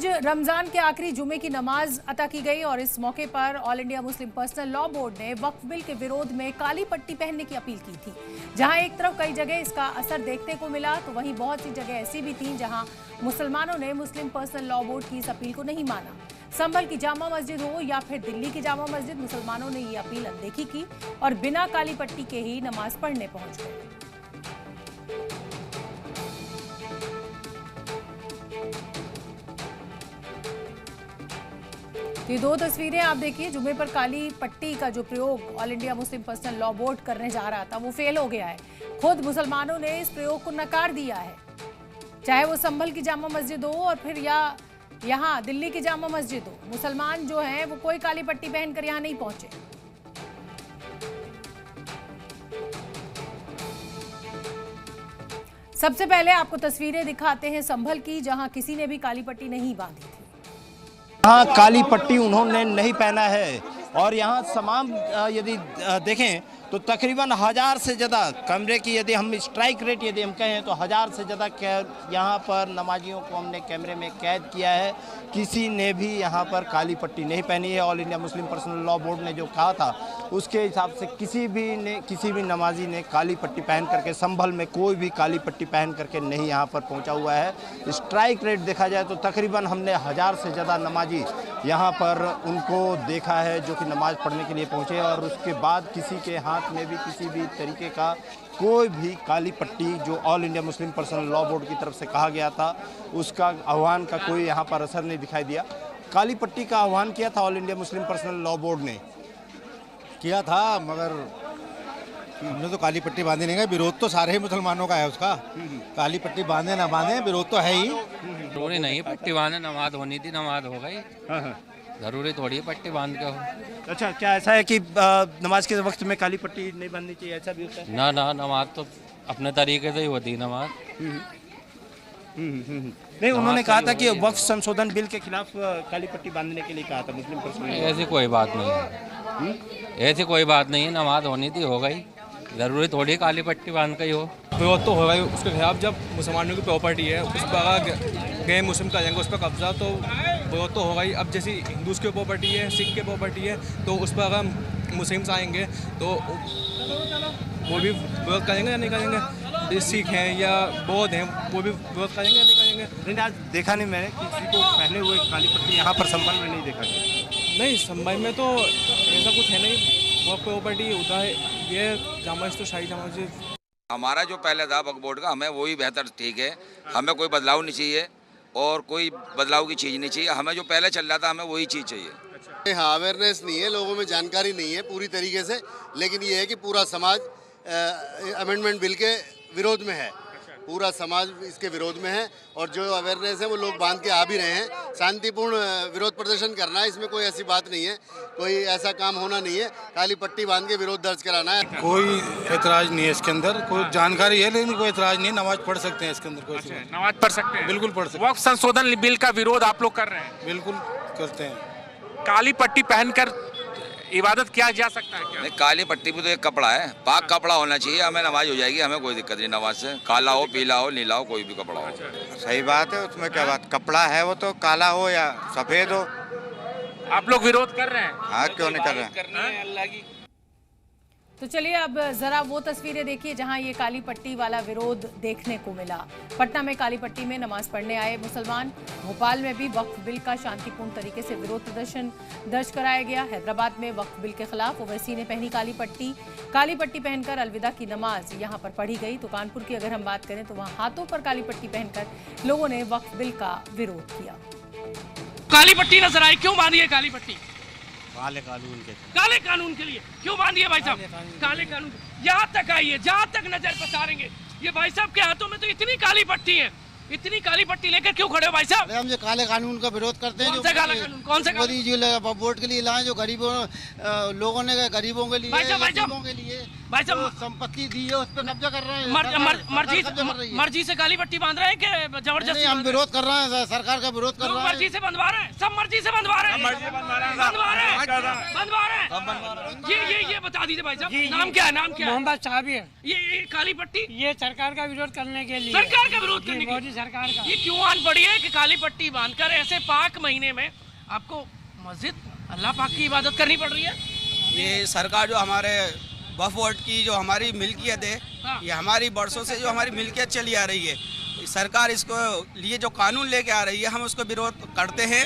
आज रमजान के आखिरी जुमे की नमाज अता की गई और इस मौके पर all India Muslim personal law board ने वक्फ बिल के विरोध में काली पट्टी पहनने की अपील की थी। जहां एक तरफ कई जगह इसका असर देखने को मिला, तो वहीं बहुत सी जगह ऐसी भी थीं जहां मुसलमानों ने मुस्लिम पर्सनल लॉ बोर्ड की इस अपील को नहीं माना। संभल की जामा मस्जिद हो या फिर दिल्ली की जामा मस्जिद, मुसलमानों ने ये अपील अनदेखी की और बिना काली पट्टी के ही नमाज पढ़ने पहुंच गए। ये दो तस्वीरें आप देखिए। जुमे पर काली पट्टी का जो प्रयोग all India Muslim personal law board करने जा रहा था वो फेल हो गया है। खुद मुसलमानों ने इस प्रयोग को नकार दिया है, चाहे वो संभल की जामा मस्जिद हो और फिर या यहाँ दिल्ली की जामा मस्जिद हो। मुसलमान जो हैं वो कोई काली पट्टी पहनकर यहाँ नहीं पहुंचे। सबसे पहले आपको तस्वीरें दिखाते हैं संभल की, जहां किसी ने भी काली पट्टी नहीं बांधी थी। यहाँ काली पट्टी उन्होंने नहीं पहना है और यहाँ तमाम यदि देखें तो तकरीबन 1000 से ज़्यादा कैमरे की यदि हम स्ट्राइक रेट यदि हम कहें तो 1000 से ज़्यादा यहाँ पर नमाजियों को हमने कैमरे में कैद किया है। किसी ने भी यहाँ पर काली पट्टी नहीं पहनी है। All India Muslim personal law board ने जो कहा था उसके हिसाब से किसी भी नमाजी ने काली पट्टी पहन करके, संभल में कोई भी काली पट्टी पहन करके नहीं यहाँ पर पहुँचा हुआ है। स्ट्राइक रेट देखा जाए तो तकरीबन हमने 1000 से ज़्यादा नमाजी यहाँ पर उनको देखा है जो कि नमाज़ पढ़ने के लिए पहुँचे और उसके बाद किसी के हाथ में भी किसी भी तरीके का कोई भी काली पट्टी जो all India Muslim personal law board की तरफ से कहा गया था उसका आह्वान का कोई यहाँ पर असर नहीं दिखाई दिया। काली पट्टी का आह्वान किया था all India Muslim personal law board ने किया था, मगर हमने तो काली पट्टी बांधे नहीं गए। विरोध तो सारे ही मुसलमानों का है उसका। काली पट्टी बांधे ना बांधे विरोध तो है ही। जरूरी नहीं पट्टी बांधे, नमाज होनी थी, नमाज हो गई। जरूरी थोड़ी है पट्टी बांध के हो। अच्छा, क्या ऐसा है कि नमाज के वक्त में काली पट्टी नहीं बांधनी चाहिए, ऐसा भी होता है? ना नमाज तो अपने तरीके से ही होती है नमाज। नहीं, उन्होंने कहा था कि वक्फ संशोधन बिल के खिलाफ काली पट्टी बांधने के लिए कहा था मुस्लिम पर्सनल। ऐसी कोई बात नहीं है, ऐसी कोई बात नहीं है। नमाज होनी थी, हो गई। जरूरी थोड़ी काली पट्टी बांध के हो। विरोध तो होगा उसके खिलाफ। जब मुसलमानों की प्रॉपर्टी है उस पर अगर गए मुस्लिम करेंगे उस पर कब्जा, तो विरोध तो होगा ही। अब जैसे हिंदूज की प्रॉपर्टी है, सिख की प्रॉपर्टी है, तो उस पर अगर मुस्लिम्स आएंगे तो वो भी विरोध करेंगे या नहीं करेंगे? सिख हैं या बौद्ध हैं वो भी विरोध करेंगे या नहीं करेंगे? नहीं, आज देखा नहीं मैंने किसी को पहने हुए काली पट्टी यहाँ पर संभल में नहीं देखा गया। नहीं, संभल में तो ऐसा कुछ है नहीं। वो प्रॉपर्टी होता है ये जामा मस्जिद, शाही जामा मस्जिद। हमारा जो पहले था वक्फ बोर्ड का, हमें वही बेहतर ठीक है। हमें कोई बदलाव नहीं चाहिए और कोई बदलाव की चीज़ नहीं चाहिए। हमें जो पहले चल रहा था हमें वही चीज़ चाहिए। हाँ, अवेयरनेस नहीं है, लोगों में जानकारी नहीं है पूरी तरीके से, लेकिन ये है कि पूरा समाज अमेंडमेंट बिल के विरोध में है। पूरा समाज इसके विरोध में है और जो अवेयरनेस है वो लोग बांध के आ भी रहे हैं। शांतिपूर्ण विरोध प्रदर्शन करना है, इसमें कोई ऐसी बात नहीं है, कोई ऐसा काम होना नहीं है। काली पट्टी बांध के विरोध दर्ज कराना है। कोई एतराज नहीं है इसके अंदर, कोई जानकारी है लेकिन कोई एतराज नहीं। नमाज पढ़ सकते हैं इसके अंदर, कोई नमाज पढ़ सकते हैं, बिल्कुल पढ़ सकते हैं। वक्फ संशोधन बिल का विरोध आप लोग कर रहे हैं? बिल्कुल करते हैं। काली पट्टी पहनकर इबादत किया जा सकता है क्या? नहीं, काली पट्टी भी तो एक कपड़ा है, पाक कपड़ा होना चाहिए। हमें नमाज हो जाएगी, हमें कोई दिक्कत नहीं नमाज से। काला हो, पीला हो, नीला हो, कोई भी कपड़ा हो। सही बात है, उसमें क्या बात। कपड़ा है वो तो काला हो या सफेद हो। आप लोग विरोध कर रहे हैं? हाँ, क्यों नहीं कर रहे हैं। करनी है अल्लाह की। तो चलिए अब जरा वो तस्वीरें देखिए जहां ये काली पट्टी वाला विरोध देखने को मिला। पटना में काली पट्टी में नमाज पढ़ने आए मुसलमान। भोपाल में भी वक्फ बिल का शांतिपूर्ण तरीके से विरोध प्रदर्शन दर्ज कराया गया। हैदराबाद में वक्फ बिल के खिलाफ ओवैसी ने पहनी काली पट्टी पहनकर अलविदा की नमाज यहां पर पढ़ी गई। तो कानपुर की अगर हम बात करें तो वहां हाथों पर काली पट्टी पहनकर लोगों ने वक्फ बिल का विरोध किया। काली पट्टी नजर आई, क्यों बांधी है काली पट्टी? काले कानून के लिए क्यों बांधी है भाई साहब? काले कानून यहाँ तक आई है, जहाँ तक नजर पसारेंगे। ये भाई साहब के हाथों में तो इतनी काली पट्टी है, इतनी काली पट्टी लेकर क्यों खड़े हो भाई साहब? हम जो काले कानून का विरोध करते हैं। कौन सा काला कानून? कौन सा मोदी जी वोट के लिए लाए, जो गरीबों लोगों ने, गरीबों के लिए, भाई साहब, के लिए भाई साहब संपत्ति दी है उस पर कब्जा कर रहे हैं, मर्जी से काली पट्टी बांध रहे हैं कि जबरदस्ती? हम विरोध कर रहे हैं, सरकार का विरोध कर रहे हैं। मर्जी से बंधवा रहे हैं, सब मर्जी से बंधवा रहे हैं, ये बता दीजिए भाई साहब, नाम क्या है? नाम क्या है? मोहम्मद साहब है। ये काली पट्टी ये सरकार का विरोध करने के लिए, सरकार का विरोध करने के मोदी सरकार का। ये क्यों आन पड़ी है कि काली पट्टी बांधकर ऐसे पाक महीने में आपको मस्जिद अल्लाह पाक की इबादत करनी पड़ रही है? ये सरकार जो हमारे वक्फ बोर्ड की जो हमारी मिल्कियत है, ये हमारी बरसों से जो हमारी मिल्कियत चली आ रही है, सरकार इसको लिए जो कानून लेके आ रही है, हम उसको विरोध करते हैं